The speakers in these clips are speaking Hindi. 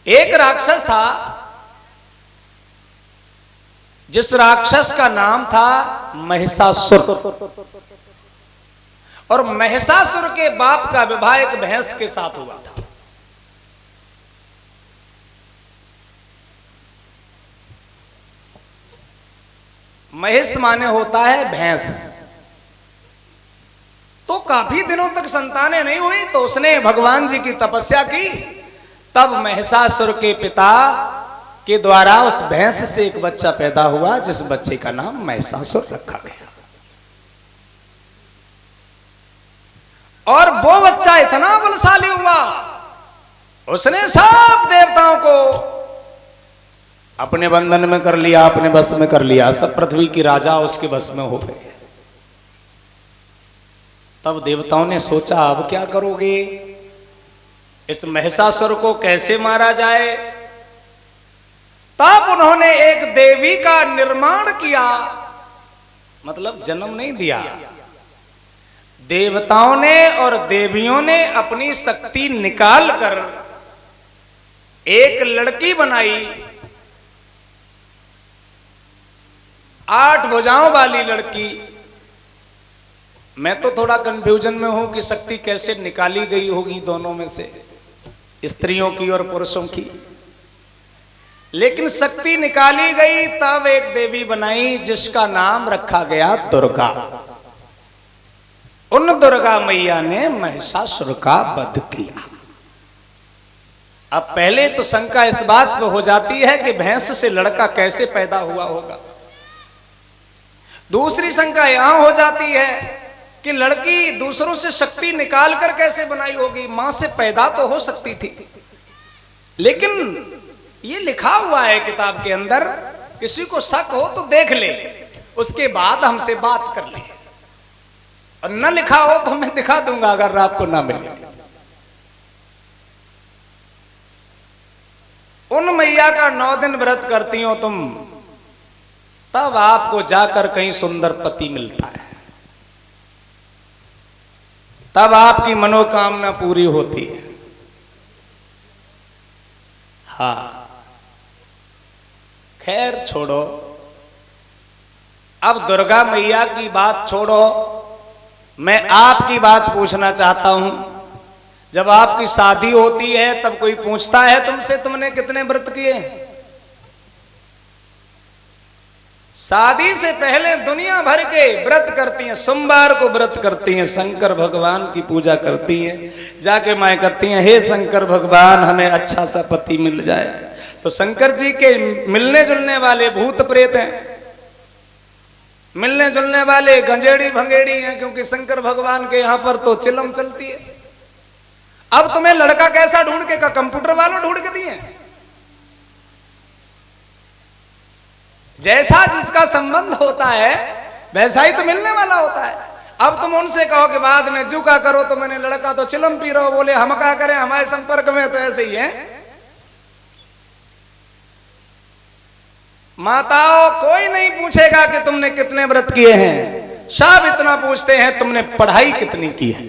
एक राक्षस था, जिस राक्षस का नाम था महिषासुर। और महिषासुर के बाप का विवाह एक भैंस के साथ हुआ था। महिष माने होता है भैंस। तो काफी दिनों तक संतानें नहीं हुई, तो उसने भगवान जी की तपस्या की। तब महिषासुर के पिता के द्वारा उस भैंस से एक बच्चा पैदा हुआ, जिस बच्चे का नाम महिषासुर रखा गया। और वो बच्चा इतना बलशाली हुआ, उसने सब देवताओं को अपने बंधन में कर लिया, अपने बस में कर लिया। सब पृथ्वी की राजा उसके बस में हो गए। तब देवताओं ने सोचा, अब क्या करोगे, इस महिषासुर को कैसे मारा जाए। तब उन्होंने एक देवी का निर्माण किया, मतलब जन्म नहीं दिया। देवताओं ने और देवियों ने अपनी शक्ति निकाल कर एक लड़की बनाई, 8 भुजाओं वाली लड़की। मैं तो थोड़ा कंफ्यूजन में हूं कि शक्ति कैसे निकाली गई होगी दोनों में से, स्त्रियों की और पुरुषों की। लेकिन शक्ति निकाली गई, तब एक देवी बनाई जिसका नाम रखा गया दुर्गा। उन दुर्गा मैया ने महिषासुर का वध किया। अब पहले तो शंका इस बात पे हो जाती है कि भैंस से लड़का कैसे पैदा हुआ होगा। दूसरी शंका यहां हो जाती है कि लड़की दूसरों से शक्ति निकाल कर कैसे बनाई होगी। मां से पैदा तो हो सकती थी, लेकिन ये लिखा हुआ है किताब के अंदर, किसी को शक हो तो देख ले, उसके बाद हमसे बात कर ले। और न लिखा हो तो मैं दिखा दूंगा अगर आपको ना मिले। उन मैया का 9 दिन व्रत करती हो तुम, तब आपको जाकर कहीं सुंदर पति मिलता है, तब आपकी मनोकामना पूरी होती है। हाँ, खैर छोड़ो, अब दुर्गा मैया की बात छोड़ो। मैं आपकी बात पूछना चाहता हूं। जब आपकी शादी होती है तब कोई पूछता है तुमसे, तुमने कितने व्रत किए? शादी से पहले दुनिया भर के व्रत करती हैं। सोमवार को व्रत करती हैं, शंकर भगवान की पूजा करती हैं, जाके मां कहती हैं, हे शंकर भगवान हमें अच्छा सा पति मिल जाए। तो शंकर जी के मिलने जुलने वाले भूत प्रेत हैं, मिलने जुलने वाले गंजेड़ी भंगेड़ी हैं, क्योंकि शंकर भगवान के यहां पर तो चिलम चलती है। अब तुम्हें लड़का कैसा ढूंढ के, का कंप्यूटर वालों ढूंढ के दिए? जैसा जिसका संबंध होता है वैसा ही तो मिलने वाला होता है। अब तुम उनसे कहो कि बाद में जुका करो, तो मैंने लड़का तो चिलम पी रहा हो, बोले हम क्या करें, हमारे संपर्क में तो ऐसे ही है। माताओं, कोई नहीं पूछेगा कि तुमने कितने व्रत किए हैं, सब इतना पूछते हैं तुमने पढ़ाई कितनी की है।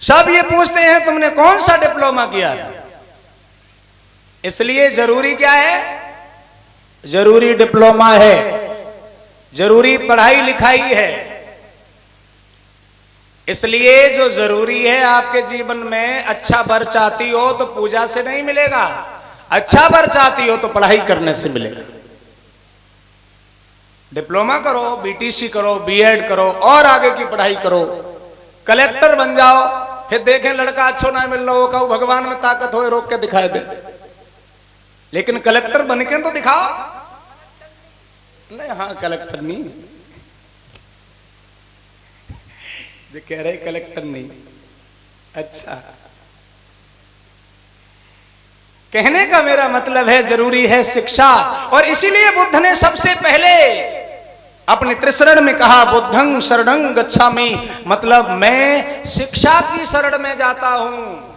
सब ये पूछते हैं तुमने कौन सा डिप्लोमा किया है। इसलिए जरूरी क्या है? जरूरी डिप्लोमा है, जरूरी पढ़ाई लिखाई है। इसलिए जो जरूरी है आपके जीवन में, अच्छा वर चाहती हो तो पूजा से नहीं मिलेगा, अच्छा वर चाहती हो तो पढ़ाई करने से मिलेगा। डिप्लोमा करो, बीटीसी करो, बीएड करो और आगे की पढ़ाई करो, कलेक्टर बन जाओ, फिर देखें लड़का अच्छा ना मिल रहा हो, कहूं भगवान में ताकत हो, रोक के दिखाई दे। लेकिन कलेक्टर बन के तो दिखाओ। नहीं, हाँ कलेक्टर नहीं, जो कह रहे कलेक्टर नहीं। अच्छा, कहने का मेरा मतलब है जरूरी है शिक्षा। और इसीलिए बुद्ध ने सबसे पहले अपने त्रिशरण में कहा, बुद्धं शरणं गच्छामि, मतलब मैं शिक्षा की शरण में जाता हूं,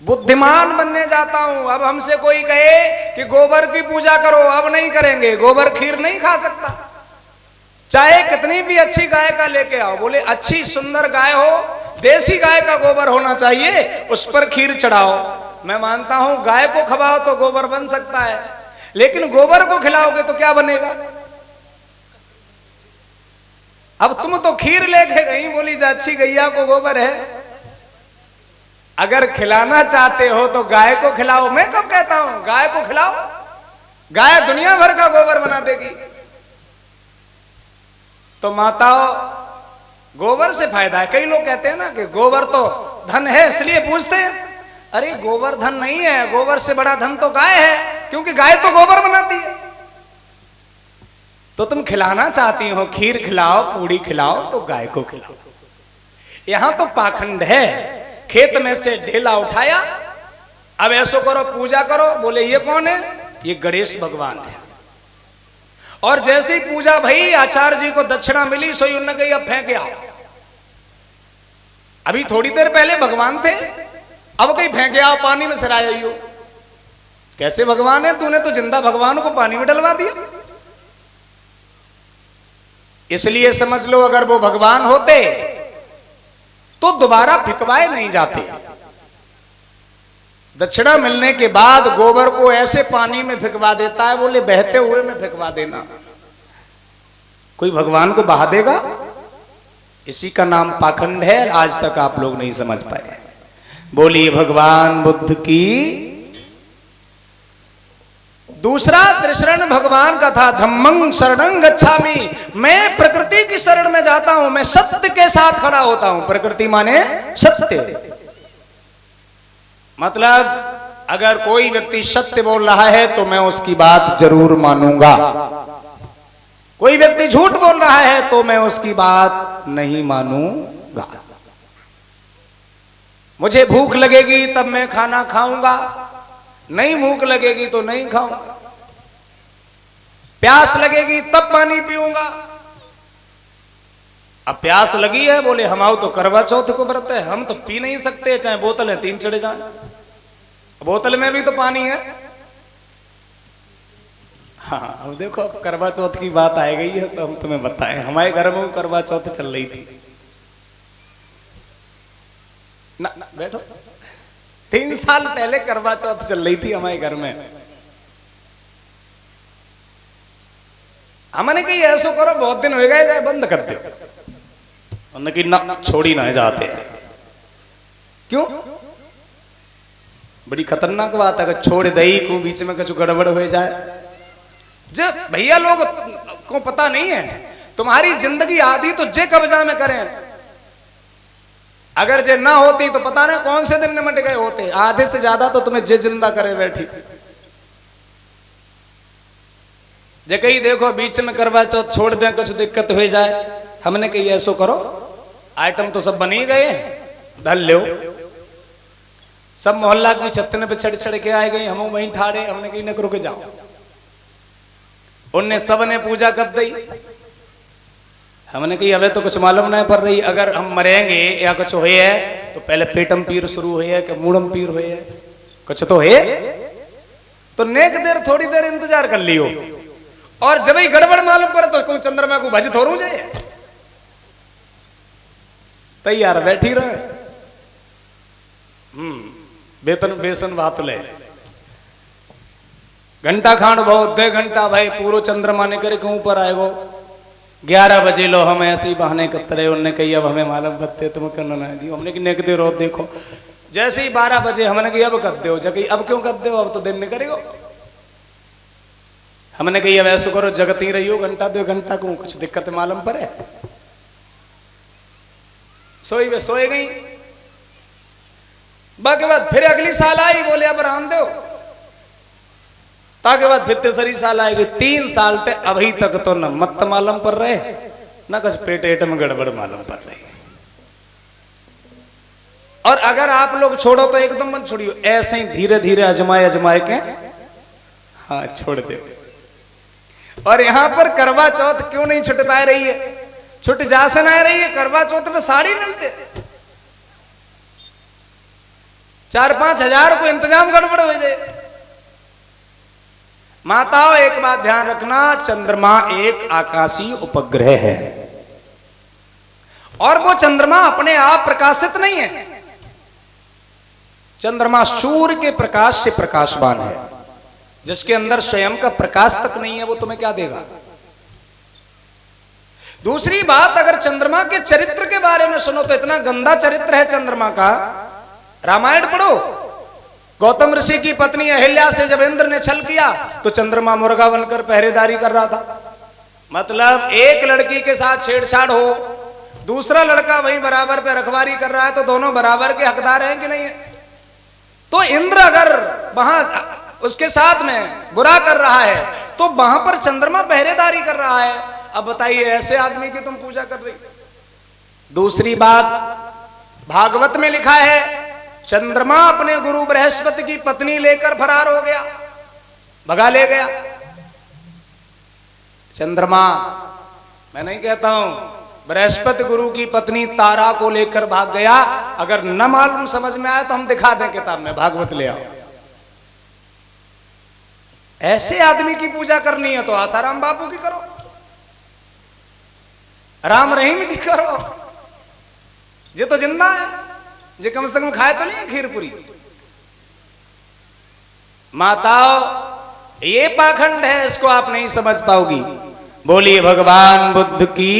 बुद्धिमान बनने जाता हूं। अब हमसे कोई कहे कि गोबर की पूजा करो, अब नहीं करेंगे। गोबर खीर नहीं खा सकता, चाहे कितनी भी अच्छी गाय का लेके आओ, बोले अच्छी सुंदर गाय हो, देसी गाय का गोबर होना चाहिए, उस पर खीर चढ़ाओ। मैं मानता हूं गाय को खवाओ तो गोबर बन सकता है, लेकिन गोबर को खिलाओगे तो क्या बनेगा? अब तुम तो खीर लेके गई, बोली जा अच्छी गैया को गोबर है। अगर खिलाना चाहते हो तो गाय को खिलाओ। मैं कब कहता हूं गाय को खिलाओ? गाय दुनिया भर का गोबर बना देगी। तो माताओं, गोबर से फायदा है। कई लोग कहते हैं ना कि गोबर तो धन है इसलिए पूछते हैं। अरे गोबर धन नहीं है, गोबर से बड़ा धन तो गाय है, क्योंकि गाय तो गोबर बनाती है। तो तुम खिलाना चाहती हो, खीर खिलाओ, पूड़ी खिलाओ, तो गाय को खिलाओ। यहां तो पाखंड है। खेत में से ढेला उठाया, अब ऐसो करो, पूजा करो। बोले ये कौन है? ये गणेश भगवान है। और जैसे ही पूजा भई, आचार्य जी को दक्षिणा मिली, सोई उन्होंने कही अब फेंक आओ। अभी थोड़ी देर पहले भगवान थे, अब कहीं फेंके आओ, पानी में सराया हो। कैसे भगवान है? तूने तो जिंदा भगवान को पानी में डलवा दिया। इसलिए समझ लो, अगर वो भगवान होते तो दोबारा फिकवाए नहीं जाते। दक्षिणा मिलने के बाद गोबर को ऐसे पानी में फिकवा देता है, बोले बहते हुए में फिकवा देना। कोई भगवान को बहा देगा? इसी का नाम पाखंड है। आज तक आप लोग नहीं समझ पाए। बोलिए भगवान बुद्ध की। दूसरा त्रिशरण भगवान का था, धम्मं शरणं गच्छामि। मैं प्रकृति की शरण में जाता हूं, मैं सत्य के साथ खड़ा होता हूं। प्रकृति माने सत्य। मतलब अगर कोई व्यक्ति सत्य बोल रहा है तो मैं उसकी बात जरूर मानूंगा। कोई व्यक्ति झूठ बोल रहा है तो मैं उसकी बात नहीं मानूंगा। मुझे भूख लगेगी तब मैं खाना खाऊंगा, नहीं भूख लगेगी तो नहीं खाऊंगा। प्यास लगेगी तब पानी पीऊंगा। अब प्यास लगी है, बोले हम आओ तो करवा चौथ को व्रत है, हम तो पी नहीं सकते, चाहे बोतल है 3 चढ़े जाए। बोतल में भी तो पानी है। हाँ, अब देखो, अब करवा चौथ की बात आ गई है तो हम तुम्हें बताएं। हमारे घर में करवा चौथ चल रही थी ना, बैठो। 3 साल पहले करवा चौथ चल रही थी हमारे घर में। हमने कही ऐसो करो, बहुत दिन हो गए, जाए बंद कर दो। उन्होंने कही ना, छोड़ी ना जाते। क्यों? बड़ी खतरनाक बात है। अगर छोड़ दई को बीच में कुछ गड़बड़ हो जाए। जब भैया लोग को पता नहीं है, तुम्हारी जिंदगी आधी तो जे कब्जा में करें। अगर जे ना होती तो पता नहीं कौन से दिन निमट गए होते। आधे से ज्यादा तो तुम्हें जे जिंदा करे बैठी। जे कहीं देखो बीच में करवा चौथ छोड़ दें, कुछ दिक्कत हो जाए। हमने कही ऐसो करो, आइटम तो सब बन ही गए, धल लो। सब मोहल्ला की छतने पे चढ़ चढ़ के आए गई, हम वहीं ठाड़े। हमने कही न रुक जाओ। उनने सब ने पूजा कर दी। हमने कही अबे तो कुछ मालूम नहीं पड़ रही, अगर हम मरेंगे या कुछ हुए है तो पहले पेटम पीर शुरू हुए है कि मूड़म पीर हुए है, कुछ तो है। तो नेक देर थोड़ी देर इंतजार कर लियो। और जब ही गड़बड़ मालूम पड़े तो कोई चंद्रमा को भज थोड़ू जाए, तैयार बैठी रहे। बेतन बेसन बात ले। घंटा खांड बहुत 2 घंटा भाई पूरा चंद्रमा ने करे के ऊपर आए। वो 11 बजे लो, हम ऐसे ही बहाने करते। उनने कही अब हमें मालूम करते तुम करना नहीं दी। हमने कि नेक दे रो देखो। जैसे ही 12 बजे हमने कही अब कर दो। जगह अब क्यों कर दो, अब तो दिन नहीं करेगा। हमने कही अब ऐसा करो, जगत ही रही हो 1-2 घंटा को, कुछ दिक्कत मालूम पड़े। सोई वे सोए गई। बाकी बाद फिर अगली साल आई, बोले अब राम दो। ताके बाद फिर तीसरी साल आएगी। 3 साल ते अभी तक तो न मत मालूम पड़ रहे, न कुछ पेट में गड़बड़ मालूम पड़ रही। और अगर आप लोग छोड़ो तो एकदम मत छोड़ियो, ऐसे ही धीरे धीरे अजमाए अजमाए के हाँ छोड़ दो। और यहां पर करवा चौथ क्यों नहीं छुट पा रही है? छुट जा से ना रही है। करवा चौथ में साड़ी मिलते 4-5 हजार को इंतजाम गड़बड़ हो जाए। माताओं एक बात ध्यान रखना, चंद्रमा एक आकाशीय उपग्रह है और वो चंद्रमा अपने आप प्रकाशित नहीं है। चंद्रमा सूर्य के प्रकाश से प्रकाशवान है। जिसके अंदर स्वयं का प्रकाश तक नहीं है वो तुम्हें क्या देगा। दूसरी बात, अगर चंद्रमा के चरित्र के बारे में सुनो तो इतना गंदा चरित्र है चंद्रमा का। रामायण पढ़ो, गौतम ऋषि की पत्नी अहिल्या से जब इंद्र ने छल किया तो चंद्रमा मुर्गा बनकर पहरेदारी कर रहा था। मतलब एक लड़की के साथ छेड़छाड़ हो, दूसरा लड़का वहीं बराबर पे रखवारी कर रहा है, तो दोनों बराबर के हकदार हैं कि नहीं है। तो इंद्र अगर वहां उसके साथ में बुरा कर रहा है तो वहां पर चंद्रमा पहरेदारी कर रहा है। अब बताइए, ऐसे आदमी की तुम पूजा कर रही। दूसरी बात, भागवत में लिखा है चंद्रमा अपने गुरु बृहस्पति की पत्नी लेकर फरार हो गया, भगा ले गया। चंद्रमा, मैं नहीं कहता हूं, बृहस्पति गुरु की पत्नी तारा को लेकर भाग गया। अगर न मालूम समझ में आया तो हम दिखा दें किताब में, भागवत ले आओ। ऐसे आदमी की पूजा करनी है तो आसाराम बापू की करो, राम रहीम की करो। ये तो जिंदा है, ये कम से कम खाए तो नहीं है खीर पूरी। माताओं, ये पाखंड है, इसको आप नहीं समझ पाओगी। बोलिए भगवान बुद्ध की